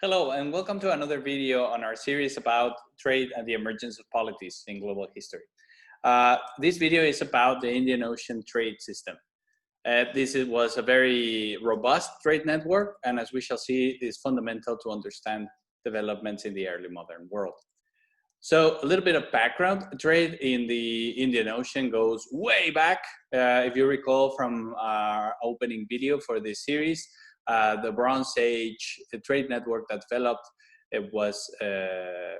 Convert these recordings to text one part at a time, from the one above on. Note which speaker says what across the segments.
Speaker 1: Hello, and welcome to another video on our series about trade and the emergence of polities in global history. This video is about the Indian Ocean trade system. Was a very robust trade network, and as we shall see, is fundamental to understand developments in the early modern world. So a little bit of background, trade in the Indian Ocean goes way back. If you recall from our opening video for this series, the Bronze Age trade network that developed, it was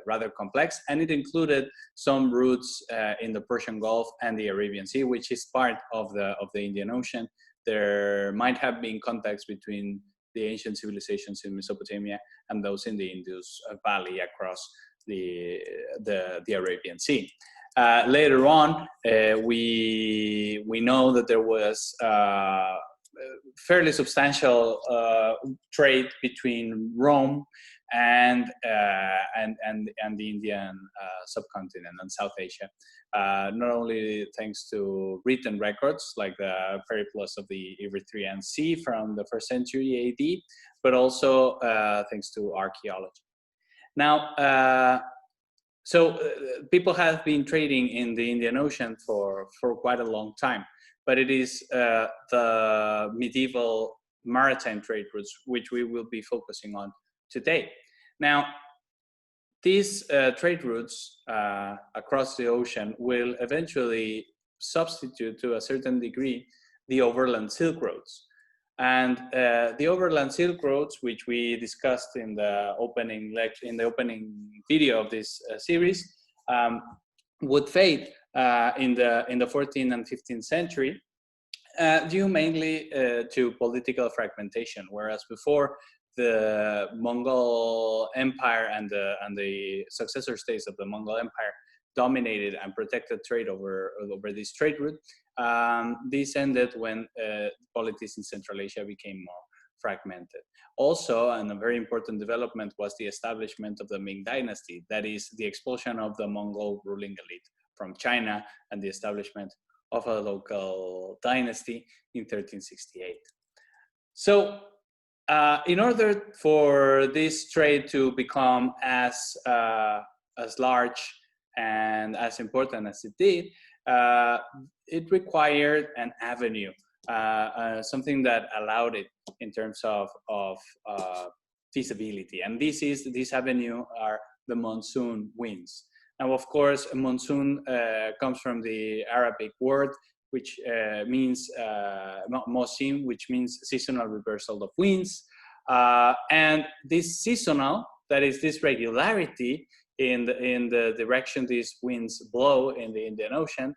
Speaker 1: rather complex, and it included some routes in the Persian Gulf and the Arabian Sea, which is part of the Indian Ocean. There might have been contacts between the ancient civilizations in Mesopotamia and those in the Indus Valley across the Arabian Sea. Later on, we know that there was fairly substantial trade between Rome and the Indian subcontinent and South Asia. Not only thanks to written records like the Periplus of the Erythraean Sea from the 1st century AD, but also thanks to archaeology. Now, people have been trading in the Indian Ocean for quite a long time, but it is the medieval maritime trade routes which we will be focusing on today. Now, these trade routes across the ocean will eventually substitute to a certain degree the overland Silk Roads. And the overland Silk Roads, which we discussed in the opening video of this series, would fade in the 14th and 15th century, due mainly to political fragmentation. Whereas before, the Mongol Empire and the successor states of the Mongol Empire dominated and protected trade over this trade route. This ended when politics in Central Asia became more fragmented. Also, and a very important development was the establishment of the Ming Dynasty, that is the expulsion of the Mongol ruling elite from China and the establishment of a local dynasty in 1368. So, in order for this trade to become as large and as important as it did, it required an avenue, something that allowed it in terms of feasibility. And this avenue are the monsoon winds. Now, of course, a monsoon comes from the Arabic word, which means mosim, which means seasonal reversal of winds. And this seasonal, that is this regularity in the direction these winds blow in the Indian Ocean,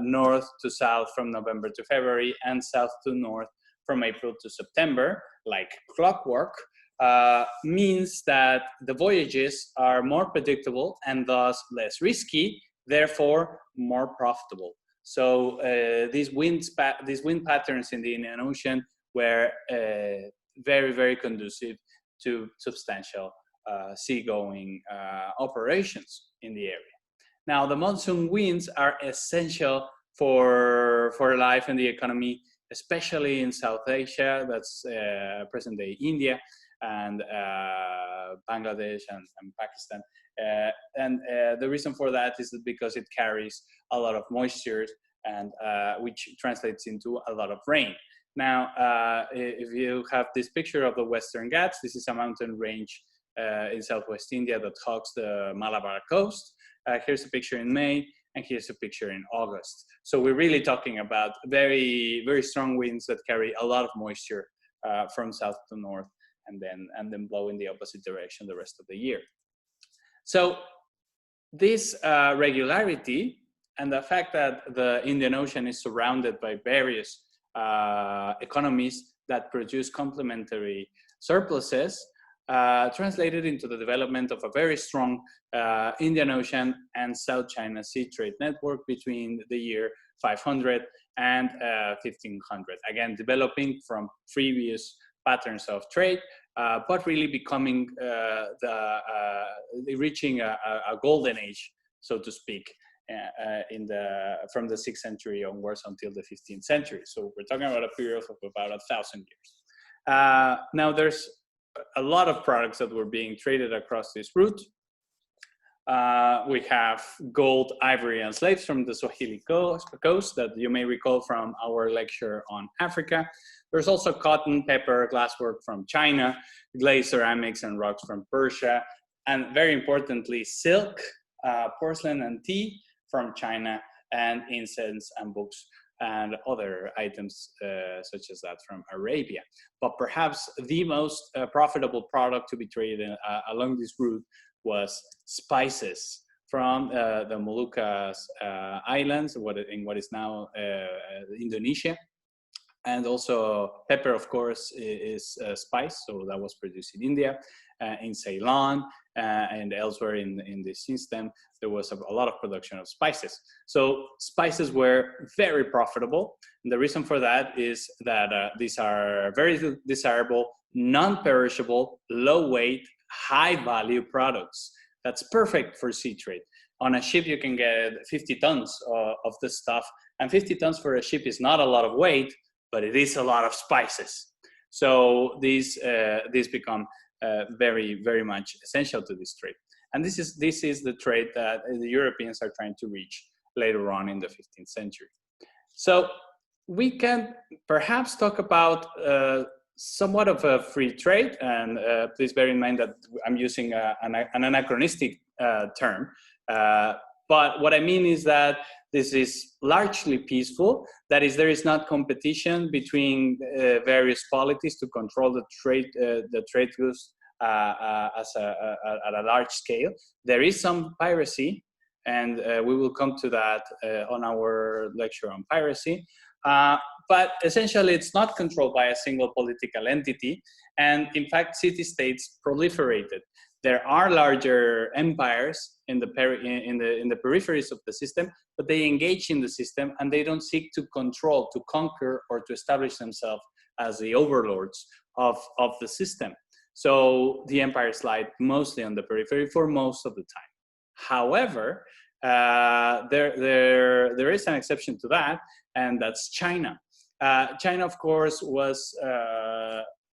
Speaker 1: north to south from November to February and south to north from April to September, like clockwork, means that the voyages are more predictable and thus less risky, therefore more profitable. So these wind patterns in the Indian Ocean were very, very conducive to substantial seagoing operations in the area. Now, the monsoon winds are essential for life and the economy, especially in South Asia, that's present-day India, and Bangladesh and Pakistan. And the reason for that is because it carries a lot of moisture, and which translates into a lot of rain. Now, if you have this picture of the Western Ghats, this is a mountain range in Southwest India that hugs the Malabar coast. Here's a picture in May, and here's a picture in August. So we're really talking about very, very strong winds that carry a lot of moisture from south to north, and then blow in the opposite direction the rest of the year. So this regularity and the fact that the Indian Ocean is surrounded by various economies that produce complementary surpluses translated into the development of a very strong Indian Ocean and South China Sea trade network between the year 500 and 1500. Again, developing from previous patterns of trade, but really becoming reaching a golden age, so to speak, from the 6th century onwards until the 15th century. So we're talking about a period of about 1,000 years. Now, there's a lot of products that were being traded across this route. We have gold, ivory, and slaves from the Swahili coast that you may recall from our lecture on Africa. There's also cotton, pepper, glasswork from China, glazed ceramics and rocks from Persia, and very importantly, silk, porcelain, and tea from China, and incense and books and other items such as that from Arabia. But perhaps the most profitable product to be traded along this route was spices from the Moluccas Islands, in what is now Indonesia. And also pepper, of course, is a spice, so that was produced in India, in Ceylon, and elsewhere in this system. There was a lot of production of spices. So spices were very profitable. And the reason for that is that these are very desirable, non-perishable, low weight, high value products. That's perfect for sea trade. On a ship, you can get 50 tons of this stuff, and 50 tons for a ship is not a lot of weight, but it is a lot of spices. So these become very, very much essential to this trade. And this is the trade that the Europeans are trying to reach later on in the 15th century. So we can perhaps talk about somewhat of a free trade, and please bear in mind that I'm using an anachronistic term. But what I mean is that this is largely peaceful. That is, there is not competition between various polities to control the trade goods at a large scale. There is some piracy, and we will come to that on our lecture on piracy. But essentially, it's not controlled by a single political entity. And in fact, city-states proliferated. There are larger empires in the peripheries of the system, but they engage in the system and they don't seek to control, to conquer, or to establish themselves as the overlords of the system. So the empires lie mostly on the periphery for most of the time. However, there is an exception to that, and that's China. China, of course, was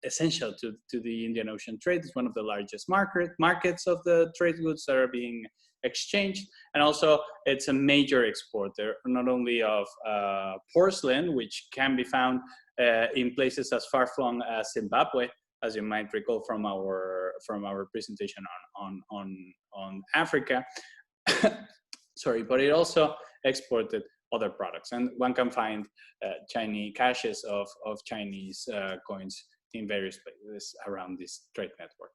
Speaker 1: essential to the Indian Ocean trade. It's one of the largest markets of the trade goods that are being exchanged. And also, it's a major exporter, not only of porcelain, which can be found in places as far-flung as Zimbabwe, as you might recall from our presentation on Africa. Sorry, but it also exported other products, and one can find Chinese caches of Chinese coins in various places around this trade network.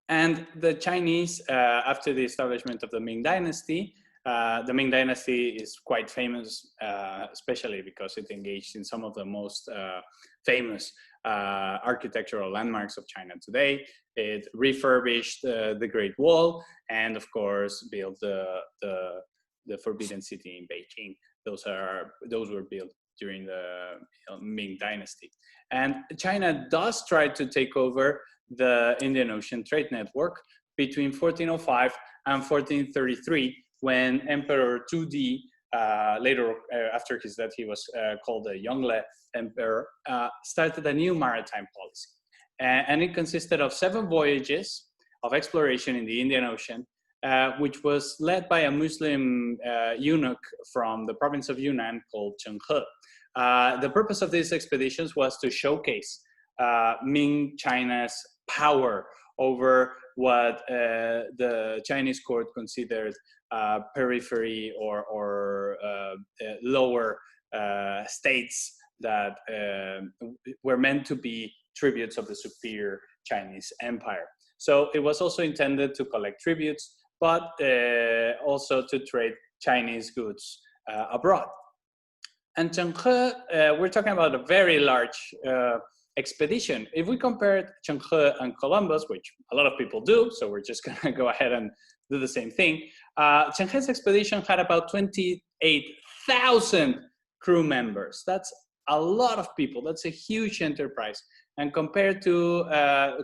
Speaker 1: And the Chinese, after the establishment of the Ming Dynasty is quite famous, especially because it engaged in some of the most famous architectural landmarks of China today. It refurbished the Great Wall, and of course built the Forbidden City in Beijing. Those were built during the Ming Dynasty. And China does try to take over the Indian Ocean trade network between 1405 and 1433, when Emperor Tudi, later after his death, he was called the Yongle Emperor, started a new maritime policy. And it consisted of 7 voyages of exploration in the Indian Ocean, which was led by a Muslim eunuch from the province of Yunnan called Cheng He. The purpose of these expeditions was to showcase Ming China's power over what the Chinese court considered periphery or lower states that were meant to be tributes of the superior Chinese empire. So it was also intended to collect tributes, but also to trade Chinese goods abroad. And Cheng He, we're talking about a very large expedition. If we compare Cheng He and Columbus, which a lot of people do, so we're just gonna go ahead and do the same thing. Cheng He's expedition had about 28,000 crew members. That's a lot of people. That's a huge enterprise. And compared to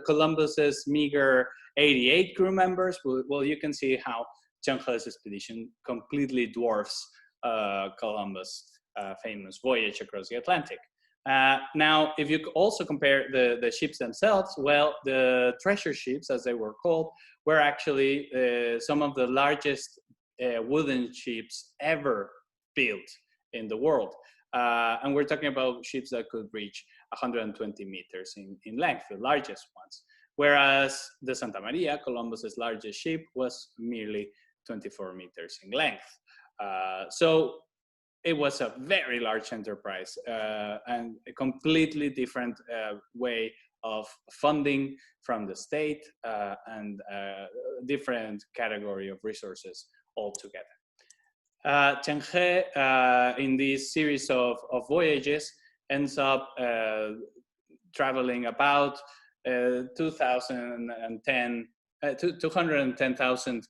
Speaker 1: Columbus's meager 88 crew members, well, you can see how Cheng He's expedition completely dwarfs Columbus' famous voyage across the Atlantic. Now, if you also compare the ships themselves, well, the treasure ships, as they were called, were actually some of the largest wooden ships ever built in the world. And we're talking about ships that could reach 120 meters in length, the largest ones. Whereas the Santa Maria, Columbus's largest ship, was merely 24 meters in length. So it was a very large enterprise and a completely different way of funding from the state and different category of resources altogether. Chen He, in this series of voyages, ends up traveling about 210,000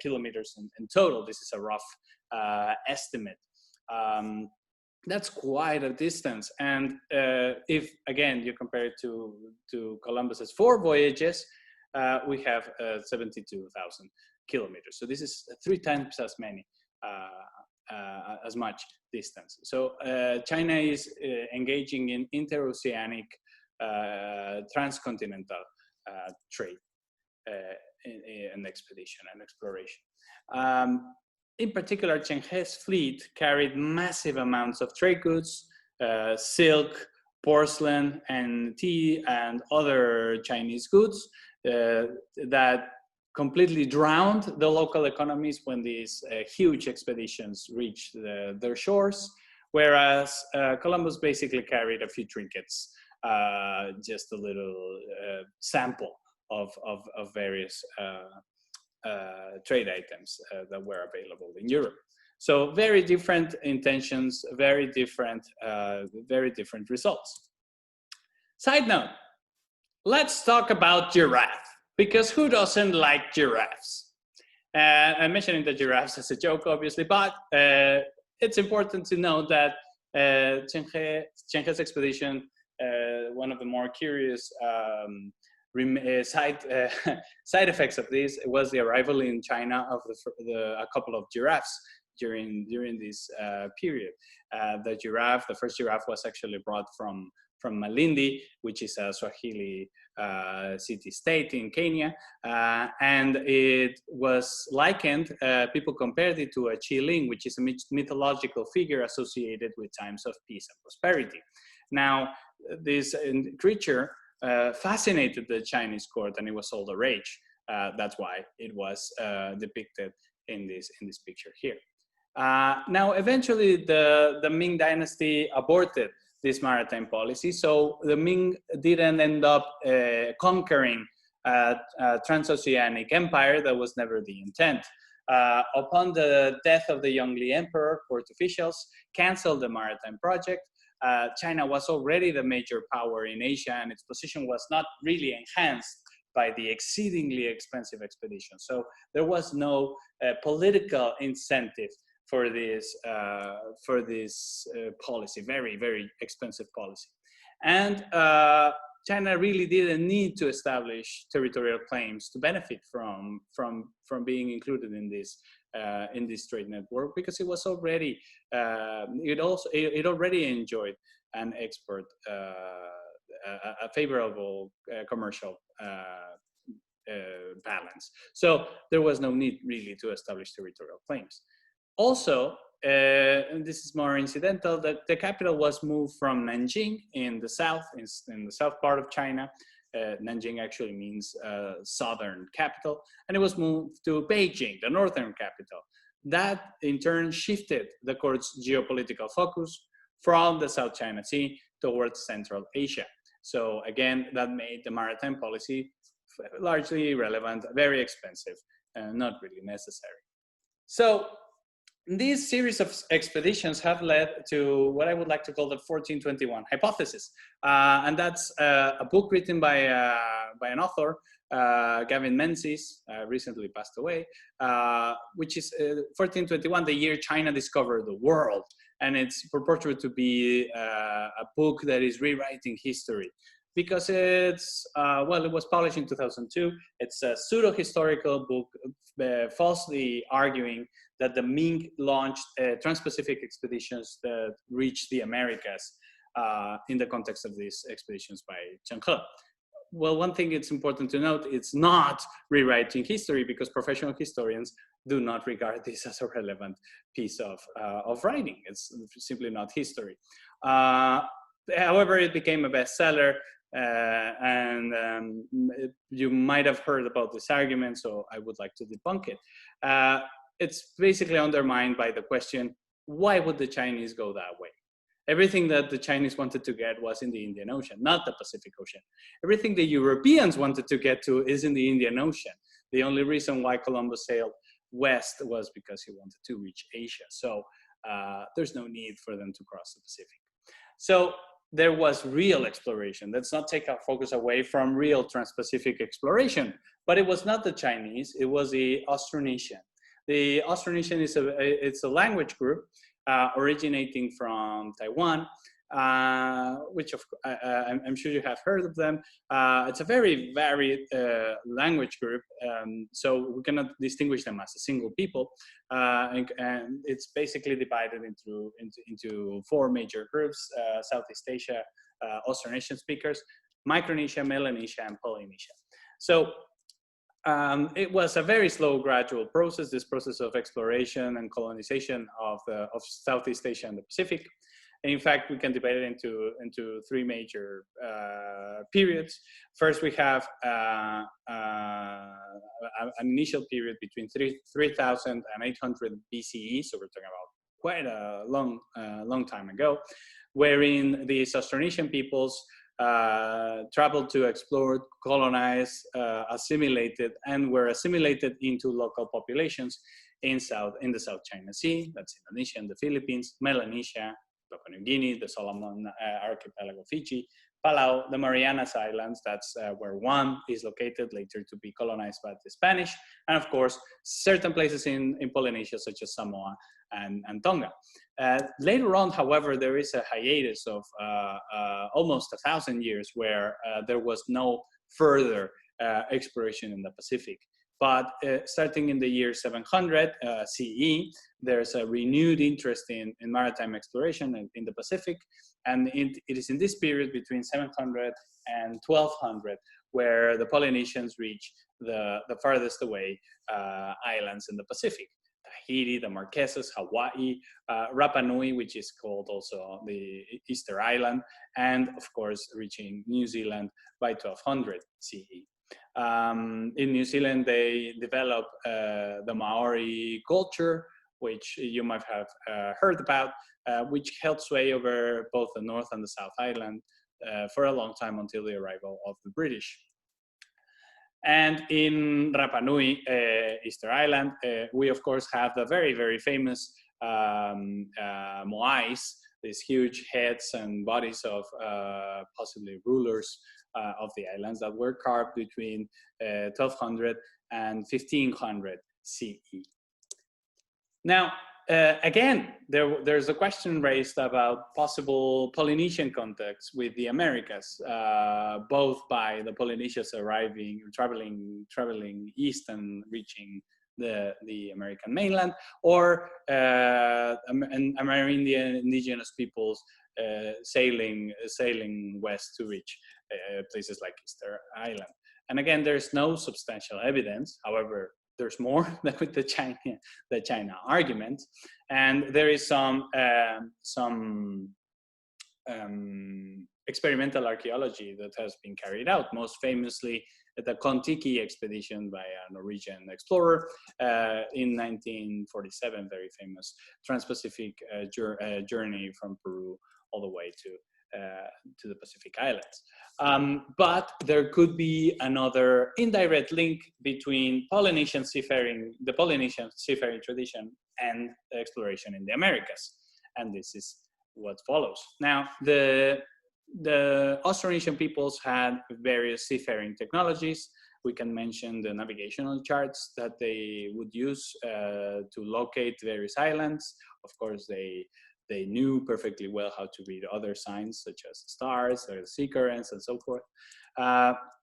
Speaker 1: kilometers in total. This is a rough estimate. That's quite a distance. And if, again, you compare it to Columbus's 4 voyages, we have 72,000 kilometers. So this is 3 times as many, as much distance. So China is engaging in interoceanic transcontinental trade and expedition and exploration. In particular, Chen He's fleet carried massive amounts of trade goods, silk, porcelain, and tea, and other Chinese goods that completely drowned the local economies when these huge expeditions reached their shores, whereas Columbus basically carried a few trinkets, just a little sample of various trade items that were available in Europe. So very different intentions, very different results. Side note, let's talk about giraffe, because who doesn't like giraffes? I'm mentioning the giraffes as a joke, obviously, but it's important to note that Chen He's expedition, one of the more curious side effects of this was the arrival in China of a couple of giraffes during this period. The first giraffe was actually brought from Malindi, which is a Swahili city-state in Kenya, and it was likened, people compared it to a Qiling, which is a mythological figure associated with times of peace and prosperity. Now, this creature fascinated the Chinese court, and it was all the rage. That's why it was depicted in this picture here. Now, eventually, the Ming Dynasty aborted this maritime policy, so the Ming didn't end up conquering a transoceanic empire. That was never the intent. Upon the death of the Yongle Emperor, court officials canceled the maritime project. China was already the major power in Asia, and its position was not really enhanced by the exceedingly expensive expedition. So there was no political incentive for this policy, very, very expensive policy. And China really didn't need to establish territorial claims to benefit from being included in this trade network, because it was already it already enjoyed an export a favorable commercial balance. So there was no need really to establish territorial claims. Also, and this is more incidental, that the capital was moved from Nanjing in the south, in the south part of China. Nanjing actually means southern capital, and it was moved to Beijing, the northern capital. That in turn shifted the court's geopolitical focus from the South China Sea towards Central Asia. So again, that made the maritime policy largely irrelevant, very expensive, and not really necessary. So these series of expeditions have led to what I would like to call the 1421 hypothesis. And that's a book written by an author, Gavin Menzies, recently passed away, which is 1421, the year China discovered the world. And it's purported to be a book that is rewriting history, because it's, well, it was published in 2002. It's a pseudo-historical book falsely arguing that the Ming launched trans-Pacific expeditions that reached the Americas in the context of these expeditions by Zheng He. Well, one thing it's important to note, it's not rewriting history, because professional historians do not regard this as a relevant piece of writing. It's simply not history. However, it became a bestseller, and you might have heard about this argument, so I would like to debunk it. It's basically undermined by the question, why would the Chinese go that way? Everything that the Chinese wanted to get was in the Indian Ocean, not the Pacific Ocean. Everything the Europeans wanted to get to is in the Indian Ocean. The only reason why Columbus sailed west was because he wanted to reach Asia. So there's no need for them to cross the Pacific. So there was real exploration. Let's not take our focus away from real trans-Pacific exploration, but it was not the Chinese, it was the Austronesian. The Austronesian is it's a language group originating from Taiwan, which I'm sure you have heard of them. It's a very varied language group, so we cannot distinguish them as a single people. And it's basically divided into four major groups: Southeast Asia, Austronesian speakers, Micronesia, Melanesia, and Polynesia. So it was a very slow, gradual process, this process of exploration and colonization of Southeast Asia and the Pacific. And in fact, we can divide it into three major periods. First, we have an initial period between 3000 and 800 BCE, so we're talking about quite a long time ago, wherein these Austronesian peoples traveled to explore, colonize, assimilated, and were assimilated into local populations in the South China Sea, that's Indonesia and the Philippines, Melanesia, Papua New Guinea, the Solomon Archipelago, Fiji, Palau, the Marianas Islands, that's where Guam is located, later to be colonized by the Spanish, and of course, certain places in Polynesia, such as Samoa and Tonga. Later on, however, there is a hiatus of almost 1,000 years where there was no further exploration in the Pacific. But starting in the year 700 CE, there's a renewed interest in maritime exploration in the Pacific. And it is in this period between 700 and 1200 where the Polynesians reach the farthest away islands in the Pacific. Tahiti, the Marquesas, Hawaii, Rapa Nui, which is called also the Easter Island, and of course reaching New Zealand by 1200 CE. In New Zealand, they developed the Maori culture, which you might have heard about, which held sway over both the North and the South Island for a long time until the arrival of the British. And in Rapa Nui, Easter Island, we of course have the very, very famous moais, these huge heads and bodies of possibly rulers of the islands that were carved between 1200 and 1500 CE. Now, again, there's a question raised about possible Polynesian contacts with the Americas, both by the Polynesians traveling east and reaching the American mainland, or Amerindian indigenous peoples sailing west to reach places like Easter Island. And again, there's no substantial evidence. However, there's more than with the China argument, and there is some experimental archaeology that has been carried out, most famously the Kon-Tiki expedition by a Norwegian explorer in 1947, very famous trans-Pacific journey from Peru all the way to the Pacific Islands. But there could be another indirect link between Polynesian seafaring, the Polynesian seafaring tradition, and the exploration in the Americas. And this is what follows. Now, the Austronesian peoples had various seafaring technologies. We can mention the navigational charts that they would use to locate various islands. Of course, they They knew perfectly well how to read other signs such as stars or sea currents and so forth.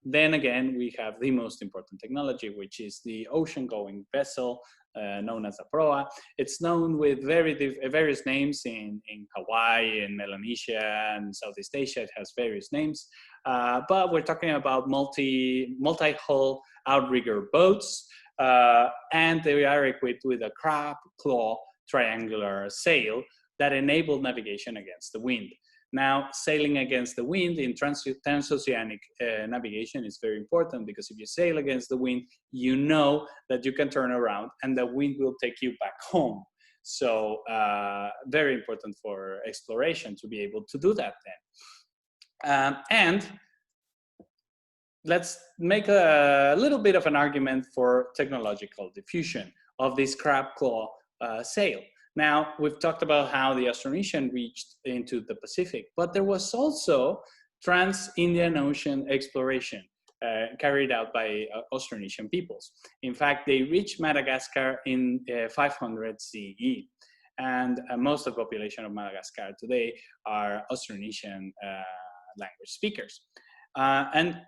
Speaker 1: Then again, we have the most important technology, which is the ocean-going vessel known as a proa. It's known with various names in Hawaii and Melanesia and Southeast Asia. It has various names, but we're talking about multi-hull outrigger boats, and they are equipped with a crab claw triangular sail that enable navigation against the wind. Now, sailing against the wind in transoceanic navigation is very important, because if you sail against the wind, you know that you can turn around and the wind will take you back home. So very important for exploration to be able to do that then. And let's make a little bit of an argument for technological diffusion of this crab claw sail. Now, we've talked about how the Austronesian reached into the Pacific, but there was also trans-Indian Ocean exploration carried out by Austronesian peoples. In fact, they reached Madagascar in 500 CE. And most of the population of Madagascar today are Austronesian language speakers. And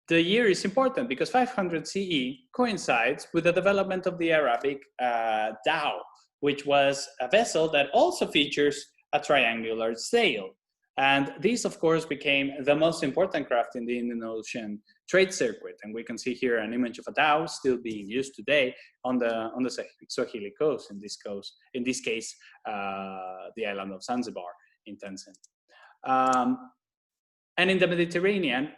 Speaker 1: the year is important because 500 CE coincides with the development of the Arabic dhow, which was a vessel that also features a triangular sail. And this, of course, became the most important craft in the Indian Ocean trade circuit. And we can see here an image of a dhow still being used today on the Swahili coast, in this case, the island of Zanzibar in Tanzania. And in the Mediterranean,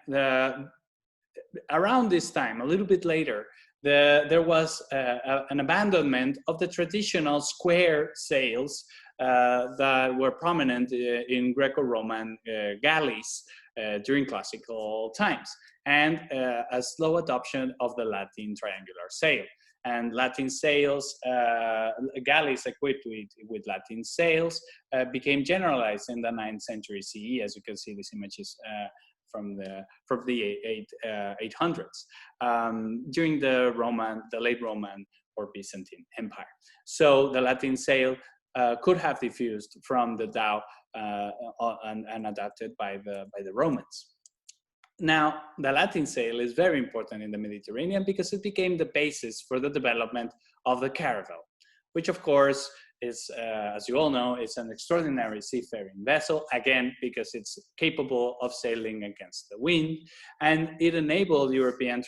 Speaker 1: around this time, a little bit later, there was an abandonment of the traditional square sails that were prominent in Greco-Roman galleys during classical times, and a slow adoption of the Latin triangular sail. And Latin sails, galleys equipped with Latin sails became generalized in the 9th century CE. As you can see, this image is from the 800s, during the late Roman or Byzantine Empire. So the Latin sail could have diffused from the dhow and adapted by the Romans. Now, the Latin sail is very important in the Mediterranean because it became the basis for the development of the caravel, which of course is, as you all know, it's an extraordinary seafaring vessel, again, because it's capable of sailing against the wind, and it enabled European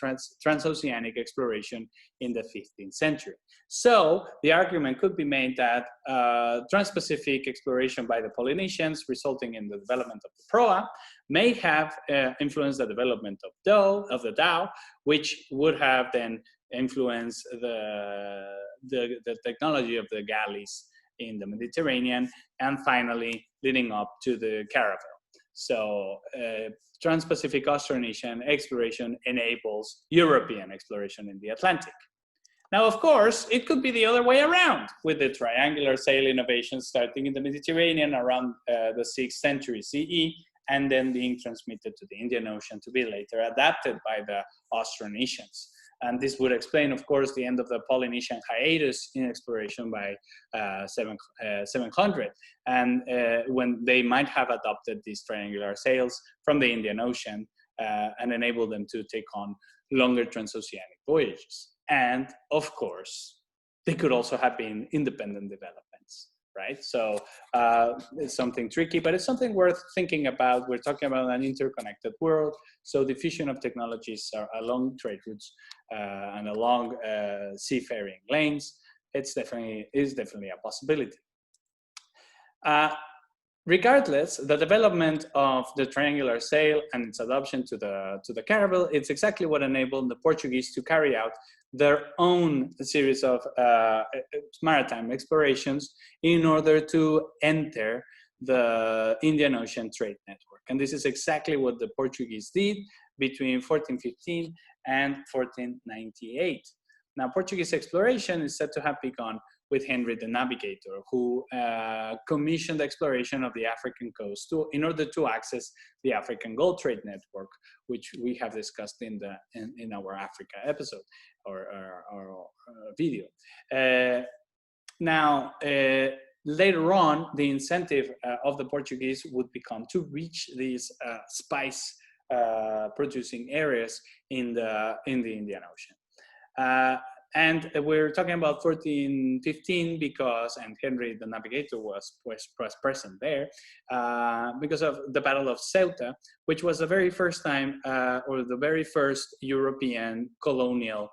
Speaker 1: transoceanic exploration in the 15th century. So the argument could be made that trans-Pacific exploration by the Polynesians, resulting in the development of the proa, may have influenced the development of the dhow, which would have then influenced the technology of the galleys in the Mediterranean, and finally leading up to the caravel. So trans-Pacific Austronesian exploration enables European exploration in the Atlantic. Now, of course, it could be the other way around, with the triangular sail innovation starting in the Mediterranean around the 6th century CE, and then being transmitted to the Indian Ocean to be later adapted by the Austronesians. And this would explain, of course, the end of the Polynesian hiatus in exploration by 700, and when they might have adopted these triangular sails from the Indian Ocean and enabled them to take on longer transoceanic voyages. And of course, they could also have been independent developments, right? So it's something tricky, but it's something worth thinking about. We're talking about an interconnected world. So diffusion of technologies along trade routes and along seafaring lanes, is definitely a possibility. Regardless, the development of the triangular sail and its adoption to the caravel, it's exactly what enabled the Portuguese to carry out their own series of maritime explorations in order to enter the Indian Ocean trade network. And this is exactly what the Portuguese did between 1415 and 1498. Now, Portuguese exploration is said to have begun with Henry the Navigator, who commissioned exploration of the African coast in order to access the African gold trade network, which we have discussed in our Africa episode or video. Now, later on, the incentive of the Portuguese would become to reach these spice producing areas in the Indian Ocean. And we're talking about 1415 because, and Henry the Navigator was present there, because of the Battle of Ceuta, which was the very first time, or the very first European colonial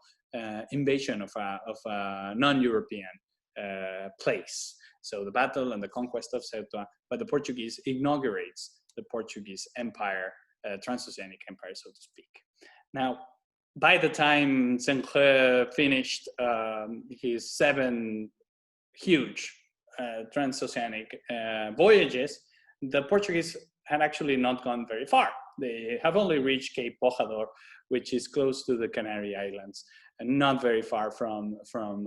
Speaker 1: invasion of a non-European place. So the battle and the conquest of Ceuta by the Portuguese inaugurates the Portuguese Empire, transoceanic empire, so to speak. Now, by the time Zheng He finished his 7 huge transoceanic voyages, the Portuguese had actually not gone very far. They have only reached Cape Bojador, which is close to the Canary Islands and not very far from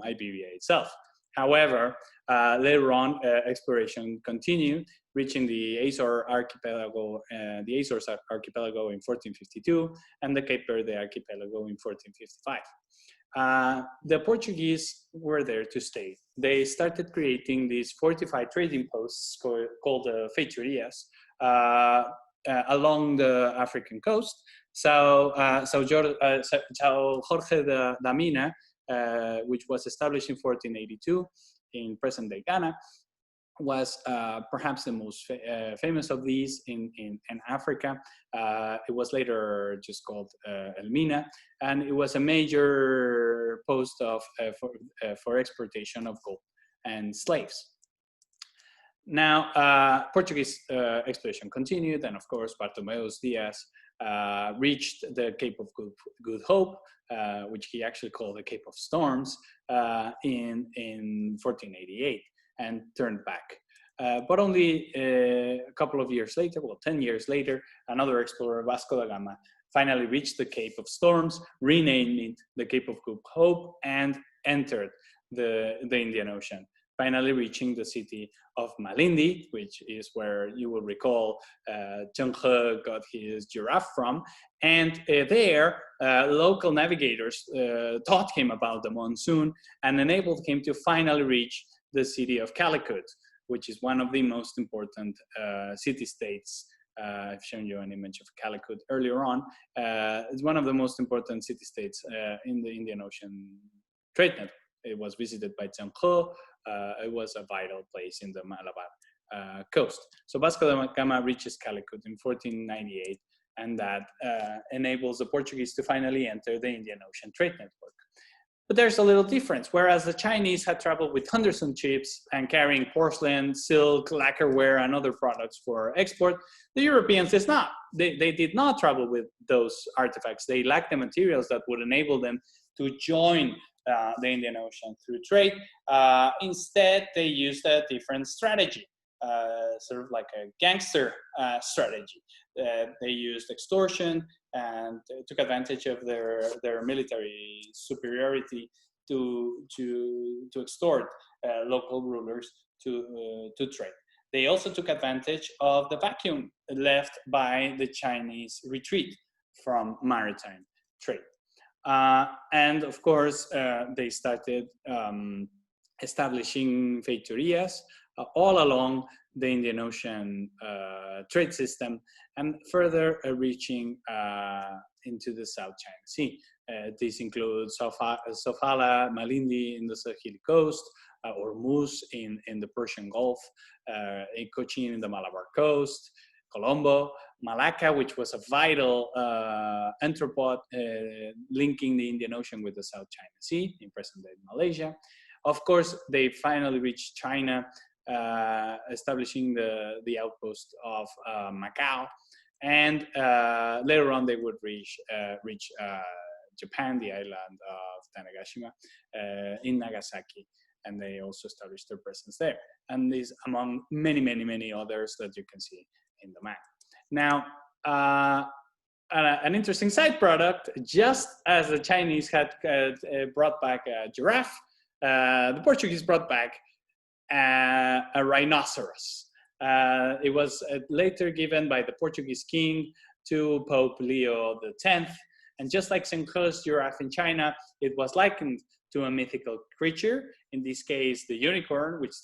Speaker 1: Iberia itself. However, later on, exploration continued, reaching the Azores archipelago in 1452 and the Cape Verde archipelago in 1455. The Portuguese were there to stay. They started creating these fortified trading posts called feitorias along the African coast. So Jorge da Mina, which was established in 1482 in present-day Ghana, was perhaps the most famous of these in Africa. It was later just called Elmina, and it was a major post for exportation of gold and slaves. Now, Portuguese exploration continued, and of course, Bartolomeu Diaz reached the Cape of Good Hope, which he actually called the Cape of Storms, in 1488, and turned back. But only a couple of years later, well, 10 years later, another explorer, Vasco da Gama, finally reached the Cape of Storms, renamed it the Cape of Good Hope, and entered the Indian Ocean, finally reaching the city of Malindi, which is where you will recall Zheng He got his giraffe from. And there, local navigators taught him about the monsoon and enabled him to finally reach the city of Calicut, which is one of the most important city-states. I've shown you an image of Calicut earlier on. It's one of the most important city-states in the Indian Ocean trade network. It was visited by Zheng He. It was a vital place in the Malabar coast. So Vasco da Gama reaches Calicut in 1498, and that enables the Portuguese to finally enter the Indian Ocean trade network. But there's a little difference. Whereas the Chinese had traveled with Henderson ships and carrying porcelain, silk, lacquerware, and other products for export, the Europeans did not. They did not travel with those artifacts. They lacked the materials that would enable them to join the Indian Ocean through trade. Instead, they used a different strategy, sort of like a gangster strategy. They used extortion and took advantage of their military superiority to extort local rulers to trade. They also took advantage of the vacuum left by the Chinese retreat from maritime trade. And of course, they started establishing feitorias all along the Indian Ocean trade system, and further reaching into the South China Sea. These include Sofala, Malindi in the Saheli coast, Hormuz in the Persian Gulf, Cochin in the Malabar coast, Colombo, Malacca, which was a vital entrepot linking the Indian Ocean with the South China Sea in present-day Malaysia. Of course, they finally reached China, establishing the outpost of Macau, and later on they would reach Japan, the island of Tanegashima, in Nagasaki, and they also established their presence there. And these among many, many, many others that you can see in the map. Now, an interesting side product, just as the Chinese had brought back a giraffe, the Portuguese brought back a rhinoceros. It was later given by the Portuguese king to Pope Leo X. And just like Zheng He's giraffe in China, it was likened to a mythical creature in this case, the unicorn, which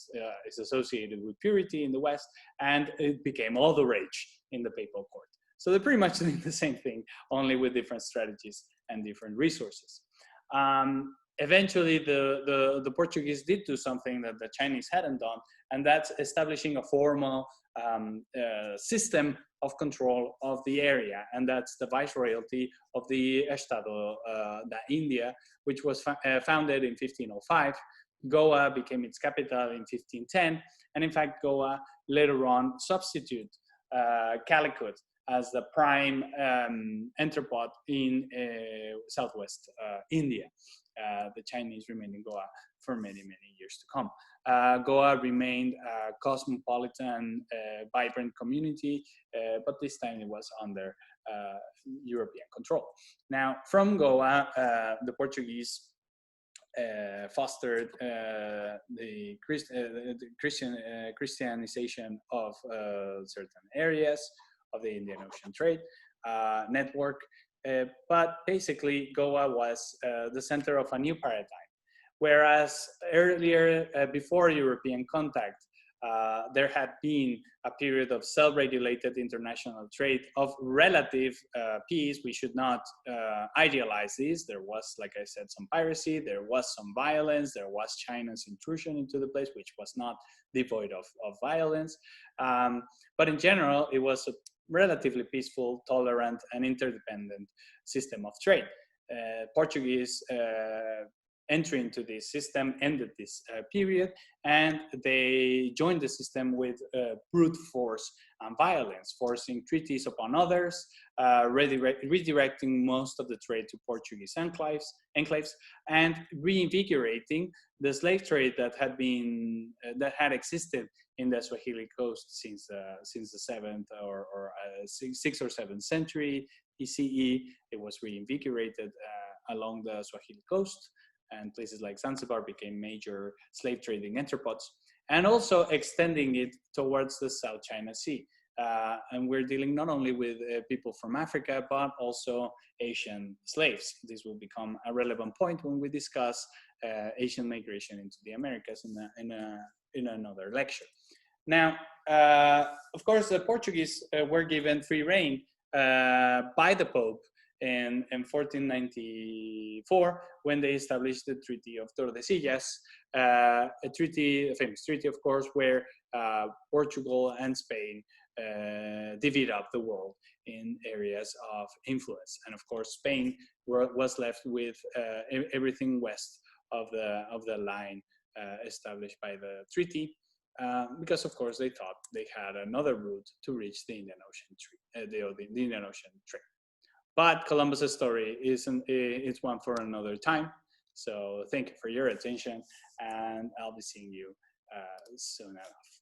Speaker 1: is associated with purity in the West, and it became all the rage in the papal court. So they're pretty much doing the same thing, only with different strategies and different resources. Eventually, the Portuguese did do something that the Chinese hadn't done, and that's establishing a formal system of control of the area, and that's the Viceroyalty of the Estado da India, which was founded in 1505. Goa became its capital in 1510, and in fact, Goa later on substituted Calicut as the prime entrepot in southwest India. The Chinese remained in Goa for many, many years to come. Goa remained a cosmopolitan, vibrant community, but this time it was under European control. Now, from Goa, the Portuguese fostered the Christianization of certain areas of the Indian Ocean trade network. But basically, Goa was the center of a new paradigm. Whereas earlier, before European contact, there had been a period of self-regulated international trade of relative peace. We should not idealize this. There was, like I said, some piracy, there was some violence, there was China's intrusion into the place, which was not devoid of violence. But in general, it was a relatively peaceful, tolerant, and interdependent system of trade. Portuguese entry into this system ended this period, and they joined the system with brute force and violence, forcing treaties upon others, redirecting most of the trade to Portuguese enclaves, and reinvigorating the slave trade that had existed in the Swahili coast since the 7th or 6th or 7th century BCE. It was reinvigorated along the Swahili coast, and places like Zanzibar became major slave trading entrepots, and also extending it towards the South China Sea. And we're dealing not only with people from Africa, but also Asian slaves. This will become a relevant point when we discuss Asian migration into the Americas in another lecture. Now, of course, the Portuguese were given free rein by the Pope in 1494, when they established the Treaty of Tordesillas, a famous treaty, of course, where Portugal and Spain divvied up the world in areas of influence. And of course, Spain was left with everything west of the line established by the treaty, because of course they thought they had another route to reach the Indian Ocean trade. But Columbus's story it's one for another time. So thank you for your attention, and I'll be seeing you soon enough.